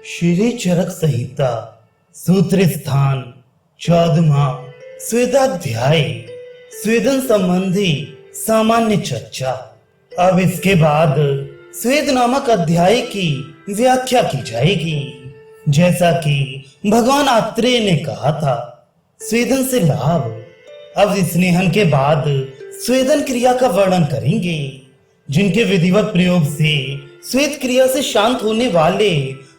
श्री चरक संहिता सूत्र स्थान 14वां स्वेदाध्याय स्वेदन संबंधी सामान्य चर्चा। अब इसके बाद स्वेद नामक अध्याय की व्याख्या की जाएगी। जैसा कि भगवान आत्रेय ने कहा था, स्वेदन से लाभ। अब स्नेहन के बाद स्वेदन क्रिया का वर्णन करेंगे, जिनके विधिवत प्रयोग से स्वेद क्रिया से शांत होने वाले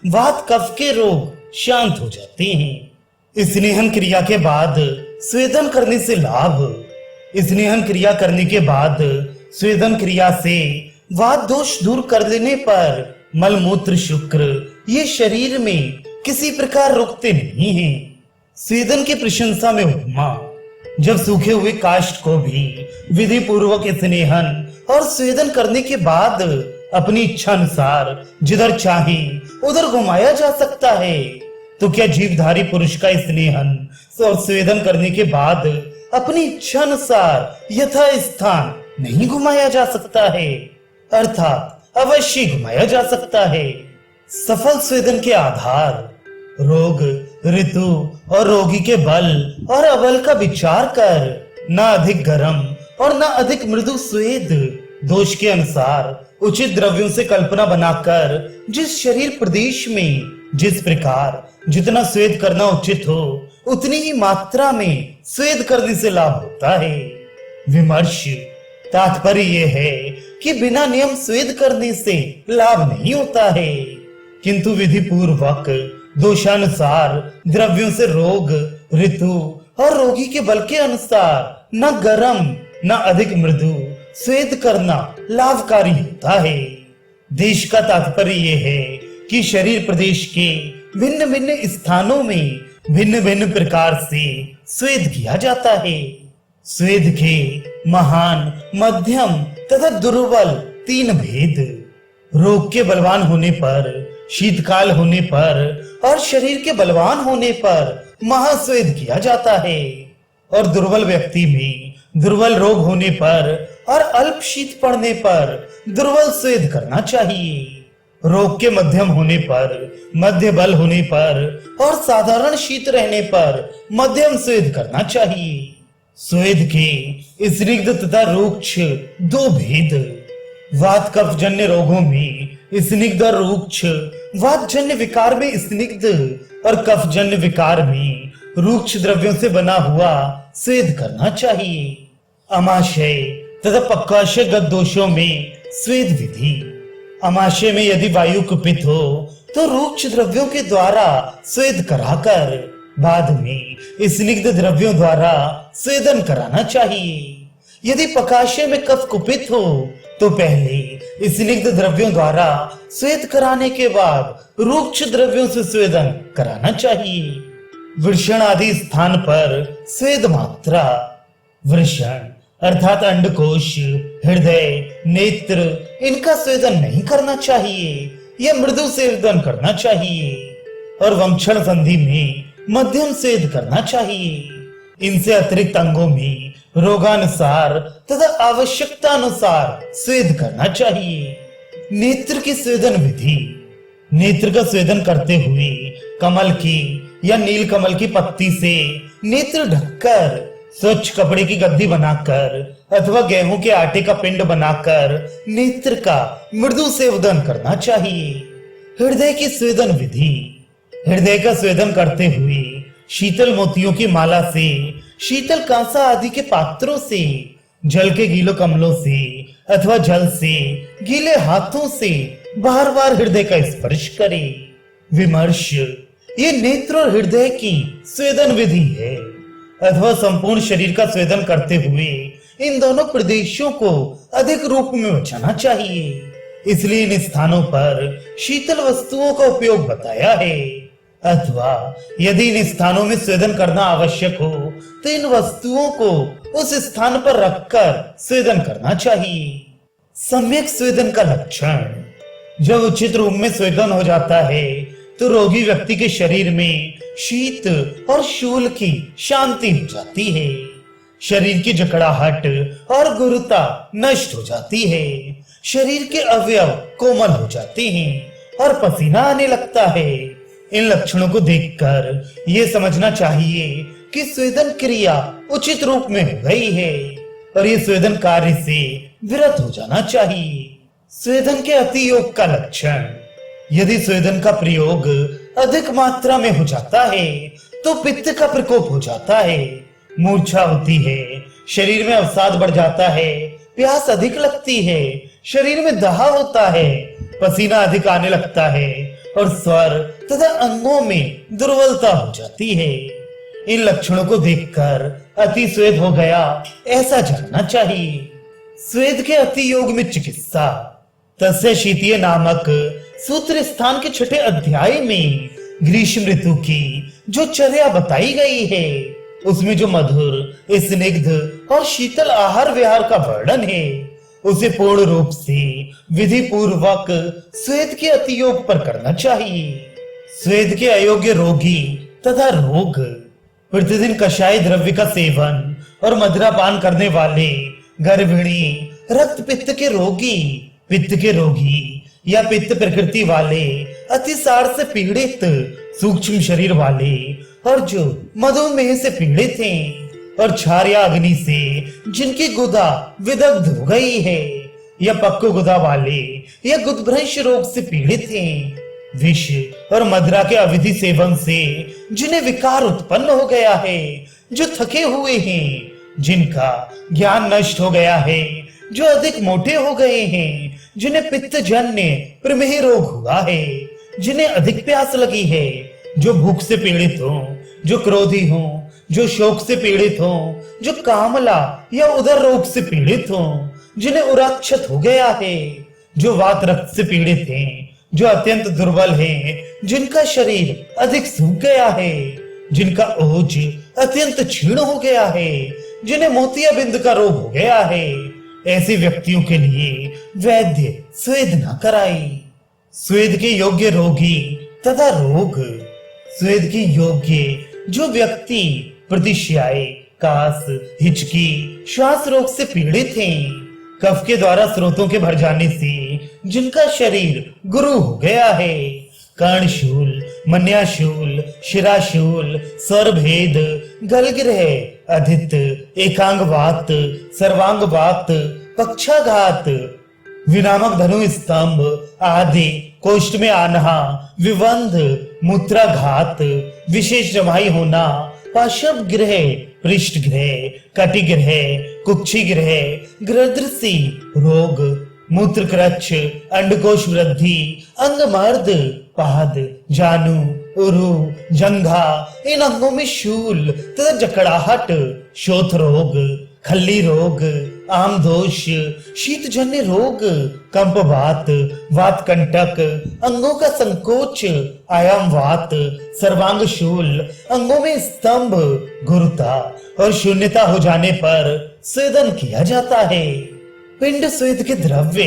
वात कफ के रोग शांत हो जाते हैं। स्नेहन क्रिया के बाद स्वेदन करने से लाभ। स्नेहन क्रिया करने के बाद स्वेदन क्रिया से वात दोष दूर कर लेने पर मलमूत्र शुक्र ये शरीर में किसी प्रकार रुकते नहीं हैं। स्वेदन की प्रशंसा में उपमा। जब सूखे हुए काष्ठ को भी विधि पूर्वक स्नेहन और स्वेदन करने के बाद अपनी इच्छा अनुसार जिधर चाहे उधर घुमाया जा सकता है, तो क्या जीवधारी पुरुष का स्नेहन और स्वेदन करने के बाद अपनी इच्छा अनुसार यथा स्थान नहीं घुमाया जा सकता है, अर्थात अवश्य घुमाया जा सकता है। सफल स्वेदन के आधार रोग, ऋतु और रोगी के बल और अबल का विचार कर न अधिक गर्म और न अधिक मृदु स्वेद दोष के अनुसार उचित द्रव्यों से कल्पना बनाकर जिस शरीर प्रदेश में जिस प्रकार जितना स्वेद करना उचित हो उतनी ही मात्रा में स्वेद करने से लाभ होता है। विमर्श। तात्पर्य यह है कि बिना नियम स्वेद करने से लाभ नहीं होता है, किंतु विधि पूर्वक दोषानुसार द्रव्यों से रोग, ऋतु और रोगी के बल के अनुसार न गर्म न अधिक मृदु स्वेद करना लाभकारी होता है। देश का तात्पर्य यह है कि शरीर प्रदेश के भिन्न भिन्न स्थानों में भिन्न भिन्न प्रकार से स्वेद किया जाता है। स्वेद के महान, मध्यम तथा दुर्बल 3 भेद। रोग के बलवान होने पर, शीतकाल होने पर और शरीर के बलवान होने पर महास्वेद किया जाता है, और दुर्बल व्यक्ति में दुर्बल रोग होने पर और अल्प शीत पड़ने पर दुर्बल स्वेद करना चाहिए। रोग के मध्यम होने पर, मध्य बल होने पर और साधारण शीत रहने पर मध्यम स्वेद करना चाहिए। स्वेद के स्निग्ध तथा रूक्ष 2 भेद। वात कफ जन्य रोगों में स्निग्ध और रूक्ष, वात जन्य विकार में स्निग्ध और कफ जन्य विकार में रूक्ष द्रव्यों से बना हुआ स्वेद करना चाहिए। अमाशय तथा पक्वाशयगत दोषों में स्वेद विधि। अमाशय में यदि वायु कुपित हो तो रूक्ष द्रव्यों के द्वारा स्वेद कराकर बाद में स्निग्ध द्रव्यों द्वारा स्वेदन कराना चाहिए। यदि पकाशय में कफ कुपित हो तो पहले स्निग्ध द्रव्यों द्वारा स्वेद कराने के बाद रूक्ष द्रव्यों से स्वेदन कराना चाहिए। वृषण आदि स्थान पर स्वेद मात्रा। वृषण अर्थात अंडकोश, हृदय, नेत्र, इनका स्वेदन नहीं करना चाहिए, यह मृदु स्वेदन करना चाहिए, और वंक्षण संधि में मध्यम स्वेद करना चाहिए। इनसे अतिरिक्त अंगों में रोगानुसार तथा आवश्यकता अनुसार स्वेद करना चाहिए। नेत्र की स्वेदन विधि। नेत्र का स्वेदन करते हुए कमल की या नील कमल की पत्ती से नेत्र ढककर स्वच्छ कपड़े की गद्दी बनाकर अथवा गेहूं के आटे का पिंड बनाकर नेत्र का मृदु स्वेदन करना चाहिए। हृदय की स्वेदन विधि। हृदय का स्वेदन करते हुए शीतल मोतियों की माला से, शीतल कांसा आदि के पात्रों से, जल के गीले कमलों से अथवा जल से गीले हाथों से बार बार हृदय का स्पर्श करे। विमर्श। ये नेत्र और हृदय की स्वेदन विधि है, अथवा संपूर्ण शरीर का स्वेदन करते हुए इन दोनों प्रदेशों को अधिक रूप में बचाना चाहिए, इसलिए इन स्थानों पर शीतल वस्तुओं का उपयोग बताया है। अथवा यदि इन स्थानों में स्वेदन करना आवश्यक हो तो इन वस्तुओं को उस स्थान पर रखकर स्वेदन करना चाहिए। सम्यक स्वेदन का लक्षण। जब उचित रूप में स्वेदन हो जाता है तो रोगी व्यक्ति के शरीर में शीत और शूल की शांति हो जाती है, शरीर की जकड़ाहट और गुरुता नष्ट हो जाती है, शरीर के अवयव कोमल हो जाते हैं और पसीना आने लगता है। इन लक्षणों को देखकर ये समझना चाहिए कि स्वेदन क्रिया उचित रूप में हो गई है और ये स्वेदन कार्य से विरत हो जाना चाहिए। स्वेदन के अति योग का लक्षण, यदि स्वेदन का प्रयोग अधिक मात्रा में हो जाता है तो पित्त का प्रकोप हो जाता है, मूर्छा होती है, शरीर में अवसाद बढ़ जाता है, प्यास अधिक लगती है, शरीर में दहा होता है, पसीना अधिक आने लगता है और स्वर तथा अंगों में दुर्बलता हो जाती है। इन लक्षणों को देखकर अति स्वेद हो गया ऐसा जानना चाहिए। स्वेद के अति योग में चिकित्सा, तस्य शीतीय नामक सूत्र स्थान के 6 अध्याय में ग्रीष्म ऋतु की जो चर्या बताई गई है उसमें जो मधुर, स्निग्ध और शीतल आहार विहार का वर्णन है उसे पूर्ण रूप से विधि पूर्वक स्वेद के अति योग पर करना चाहिए। स्वेद के अयोग्य रोगी तथा रोग, प्रतिदिन कषाय द्रव्य का सेवन और मदिरा पान करने वाले, गर्भिणी, रक्त पित्त के रोगी, पित्त के रोगी या पित्त प्रकृति वाले, अतिसार से पीड़ित, सूक्ष्म शरीर वाले और जो मधुमेह से पीड़ित हैं और क्षार या अग्नि से जिनकी गुदा विदग्ध हो गई है या पक्को गुदा वाले या गुदभ्रंश रोग से पीड़ित हैं, विष और मदिरा के अविधि सेवन से जिन्हें विकार उत्पन्न हो गया है, जो थके हुए हैं, जिनका ज्ञान नष्ट हो गया है, जो अधिक मोटे हो गए हैं, जिन्हें पित्तजन्य प्रमेह रोग हुआ है, जिन्हें अधिक प्यास लगी है, जो भूख से पीड़ित हो, जो क्रोधी हो, जो शोक से पीड़ित हो, जो कामला या उदर रोग से पीड़ित हो, जिन्हें उराक्षत हो गया है, जो वात रक्त से पीड़ित हैं, जो अत्यंत दुर्बल हैं, जिनका शरीर अधिक सूख गया है, जिनका ओज अत्यंत क्षीण हो गया है, जिन्हें मोतियाबिंद का रोग हो गया है, ऐसे व्यक्तियों के लिए वैद्य स्वेद न कराए। स्वेद के योग्य रोगी तथा रोग, स्वेद के योग्य जो व्यक्ति प्रतिश्याय, कास, हिचकी, श्वास रोग से पीड़ित हैं, कफ के द्वारा स्रोतों के भर जाने से जिनका शरीर गुरु हो गया है, कर्णशूल, मन्याशूल, शिराशूल, स्वरभेद, गलगिरह, अधित, एकांगवात, सर्वांगवात, पक्षाघात, विनामक धनु स्तंभ आदि, कोष्ठ में आन्हा, विबंध, मूत्राघात, विशेष जमाई होना, पाशव ग्रह, पृष्ठ ग्रह, कटि ग्रह, कुक्षी ग्रह, ग्रदृषि रोग, मूत्रकृच्छ, अंडकोश वृद्धि, अंगमर्द, पाद, जानु, उरु, जंघा, इन अंगों में शूल तथा जकड़ाहट, शोथ रोग, खल्ली रोग, आम दोष, शीतजन्य रोग, कंपवात, वात कंटक, अंगों का संकोच, आयाम वात, सर्वांग शूल, अंगों में स्तंभ, गुरुता और शून्यता हो जाने पर स्वेदन किया जाता है। पिंड स्वेद के द्रव्य,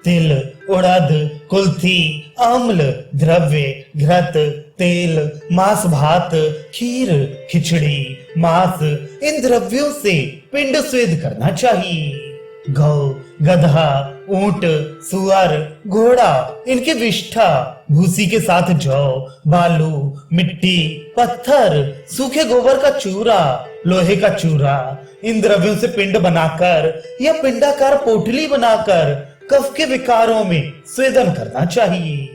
तिल, उड़द, कुल्थी, अम्ल द्रव्य, घृत, तेल, मांस भात, खीर, खिचड़ी, मांस, इन द्रव्यों से पिंड स्वेद करना चाहिए। गौ, गधा, ऊंट, सुअर, घोड़ा, इनके विष्ठा, भूसी के साथ जौ, बालू, मिट्टी, पत्थर, सूखे गोबर का चूरा, लोहे का चूरा, इन द्रव्यों से पिंड बनाकर या पिंडाकार पोटली बनाकर कफ के विकारों में स्वेदन करना चाहिए।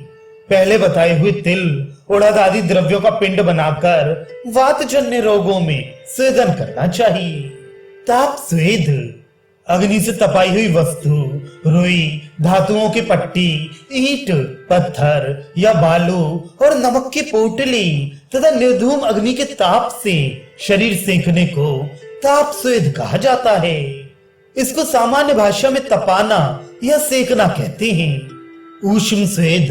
पहले बताए हुए तिल, उड़द आदि द्रव्यों का पिंड बनाकर वातजन्य रोगों में स्वेदन करना चाहिए। ताप स्वेद, अग्नि से तपाई हुई वस्तु, रुई, धातुओं की पट्टी, ईंट, पत्थर या बालू और नमक की पोटली तथा निर्धूम अग्नि के ताप से शरीर सेंकने को ताप स्वेद कहा जाता है। इसको सामान्य भाषा में तपाना या सेकना कहते हैं। ऊष्म स्वेद,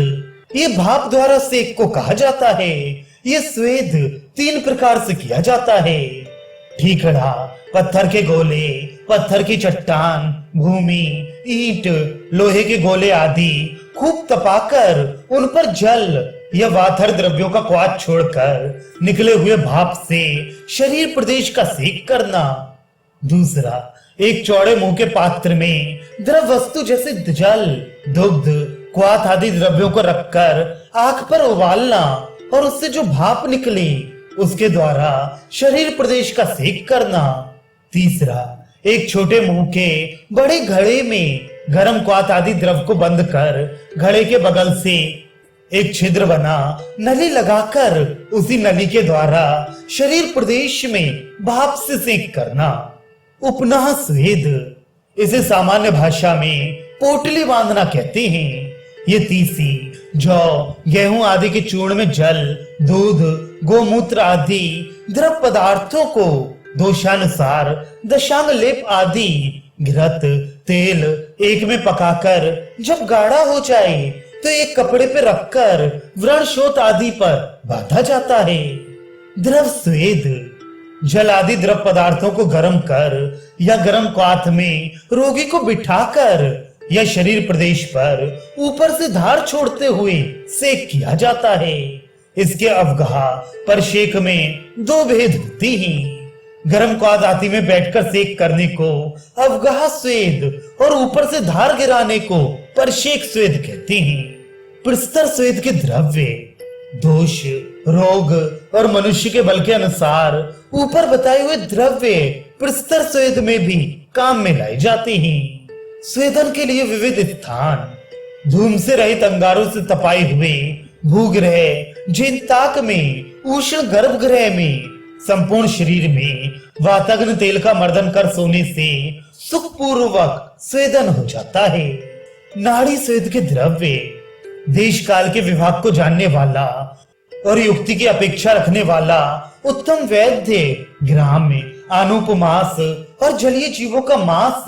ये भाप द्वारा सेक को कहा जाता है। ये स्वेद 3 प्रकार से किया जाता है। ठीकड़ा, पत्थर के गोले, पत्थर की चट्टान, भूमि, ईंट, लोहे के गोले आदि खूब तपाकर उन पर जल या वाथर द्रव्यों का क्वाथ छोड़कर निकले हुए भाप से शरीर प्रदेश का सेक करना। दूसरा, एक चौड़े मुंह के पात्र में द्रव वस्तु जैसे जल, दुग्ध, क्वाथ आदि द्रव्यों को रखकर आग पर उबालना और उससे जो भाप निकले उसके द्वारा शरीर प्रदेश का सेक करना। तीसरा, एक छोटे मुंह के बड़े घड़े में गर्म क्वाथ आदि द्रव को बंद कर घड़े के बगल से एक छिद्र बना नली लगाकर उसी नली के द्वारा शरीर प्रदेश में भाप से सेक करना। उपनाह स्वेद, इसे सामान्य भाषा में पोटली बांधना कहते हैं। ये तीसी, जौ, गेहूं आदि के चूर्ण में जल, दूध, गोमूत्र आदि द्रव पदार्थों को दोषानुसार दशांग लेप आदि घृत तेल एक में पकाकर जब गाढ़ा हो जाए तो एक कपड़े पे रखकर व्रण शोथ आदि पर बांधा जाता है। द्रव स्वेद, जल आदि द्रव पदार्थों को गर्म कर या गर्म क्वाथ में रोगी को बिठाकर या शरीर प्रदेश पर ऊपर से धार छोड़ते हुए सेक किया जाता है। इसके अवगाह पर शेक में दो भेद होते हैं। गर्म क्वाथ आदि में बैठकर सेक करने को अवगाह स्वेद और ऊपर से धार गिराने को परशेक स्वेद कहते हैं। प्रस्तर स्वेद के द्रव्य दोष, रोग और मनुष्य के बल के अनुसार ऊपर बताए हुए द्रव्य प्रस्तर स्वेद में भी काम में लाए जाते हैं। स्वेदन के लिए विविध स्थान, धूम से रहित अंगारों से तपाए हुए भूग्रह, जिनताक में, उष्ण गर्भगृह में, संपूर्ण शरीर में वाताग्नि तेल का मर्दन कर सोने से सुखपूर्वक स्वेदन हो जाता है। नाड़ी स्वेद के द्रव्य, देश काल के विभाग को जानने वाला और युक्ति की अपेक्षा रखने वाला उत्तम वैद्य ग्राम में आनूप मांस और जलीय जीवों का मांस,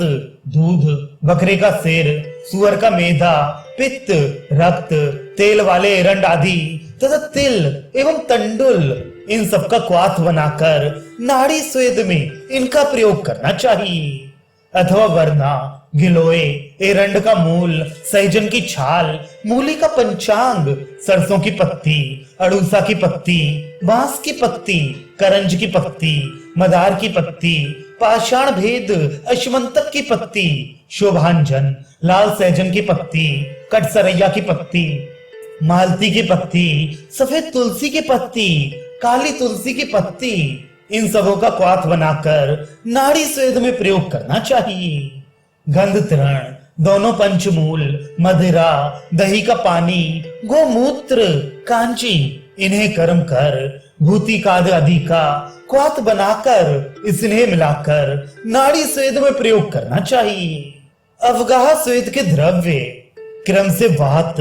दूध, बकरे का सिर, सुअर का मेधा, पित्त, रक्त, तेल वाले एरंड आदि तथा तिल एवं तंडुल, इन सबका क्वाथ बनाकर नाड़ी स्वेद में इनका प्रयोग करना चाहिए। अथवा वरना गिलोय, एरंड का मूल, सहजन की छाल, मूली का पंचांग, सरसों की पत्ती, अड़ूसा की पत्ती, बांस की पत्ती, करंज की पत्ती, मदार की पत्ती, पाषाण भेद, अश्वंतक की पत्ती, शोभांजन, लाल सहजन की पत्ती, कटसरैया की पत्ती, मालती की पत्ती, सफेद तुलसी की पत्ती, काली तुलसी की पत्ती, इन सबों का क्वाथ बनाकर नाड़ी स्वेद में प्रयोग करना चाहिए। गंध तृण, दोनों पंचमूल, मदिरा, दही का पानी, गोमूत्र, कांची, इन्हें कर्म कर भूतिकाद आदि का क्वाथ बनाकर इसने मिलाकर नाड़ी स्वेद में प्रयोग करना चाहिए। अवगाह स्वेद के द्रव्य क्रम से वात,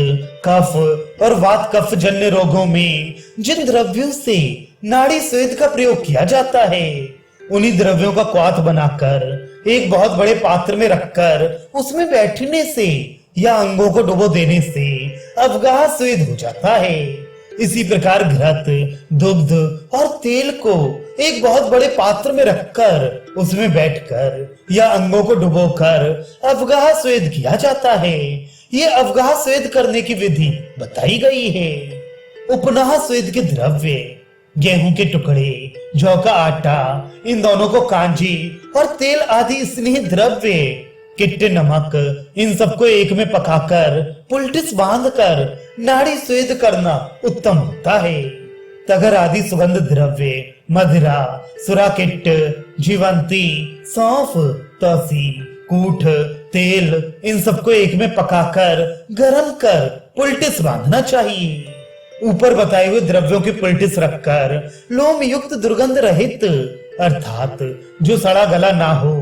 कफ और वात कफ जन्य रोगों में जिन द्रव्यों से नाड़ी स्वेद का प्रयोग किया जाता है उन्हीं द्रव्यों का क्वाथ बनाकर एक बहुत बड़े पात्र में रखकर उसमें बैठने से या अंगों को डुबो देने से अवगाह स्वेद हो जाता है। इसी प्रकार घृत, दुग्ध और तेल को एक बहुत बड़े पात्र में रखकर उसमें बैठकर या अंगों को डुबोकर अवगाह स्वेद किया जाता है। ये अवगाह स्वेद करने की विधि बताई गई है। उपनाह स्वेद के द्रव्य गेहूं के टुकड़े, जौ का आटा, इन दोनों को कांजी और तेल आदि स्नेह द्रव्य, किट्टे नमक, इन सबको एक में पकाकर पुलटिस बांधकर नाड़ी स्वेद करना उत्तम होता है। तगर आदि सुगंध द्रव्य, मदिरा, सुराकिट्ट, जीवंती, सौंफ, तुलसी, कूठ, तेल, इन सबको एक में पकाकर गरम कर पुलटिस बांधना चाहिए। ऊपर बताए हुए द्रव्यों की पुलटिस रखकर लोम युक्त दुर्गंध रहित अर्थात जो सड़ा गला ना हो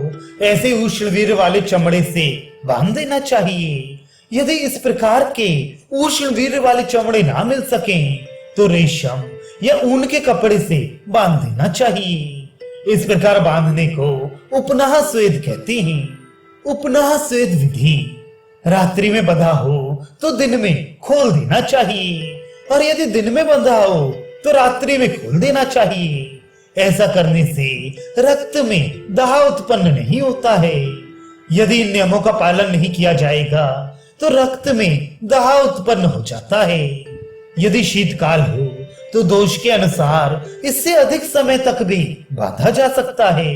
ऐसे उष्णवीर वाले चमड़े से बांध देना चाहिए। यदि इस प्रकार के उष्णवीर वाले चमड़े ना मिल सके तो रेशम या ऊन के कपड़े से बांध देना चाहिए। इस प्रकार बांधने को उपनाह स्वेद कहते हैं। उपनाह स्वेद विधि रात्रि में बंधा हो तो दिन में खोल देना चाहिए और यदि दिन में बंधा हो तो रात्रि में खोल देना चाहिए। ऐसा करने से रक्त में दाह उत्पन्न नहीं होता है। यदि इन नियमों का पालन नहीं किया जाएगा तो रक्त में दाह उत्पन्न हो जाता है। यदि शीतकाल हो तो दोष के अनुसार इससे अधिक समय तक भी बांधा जा सकता है।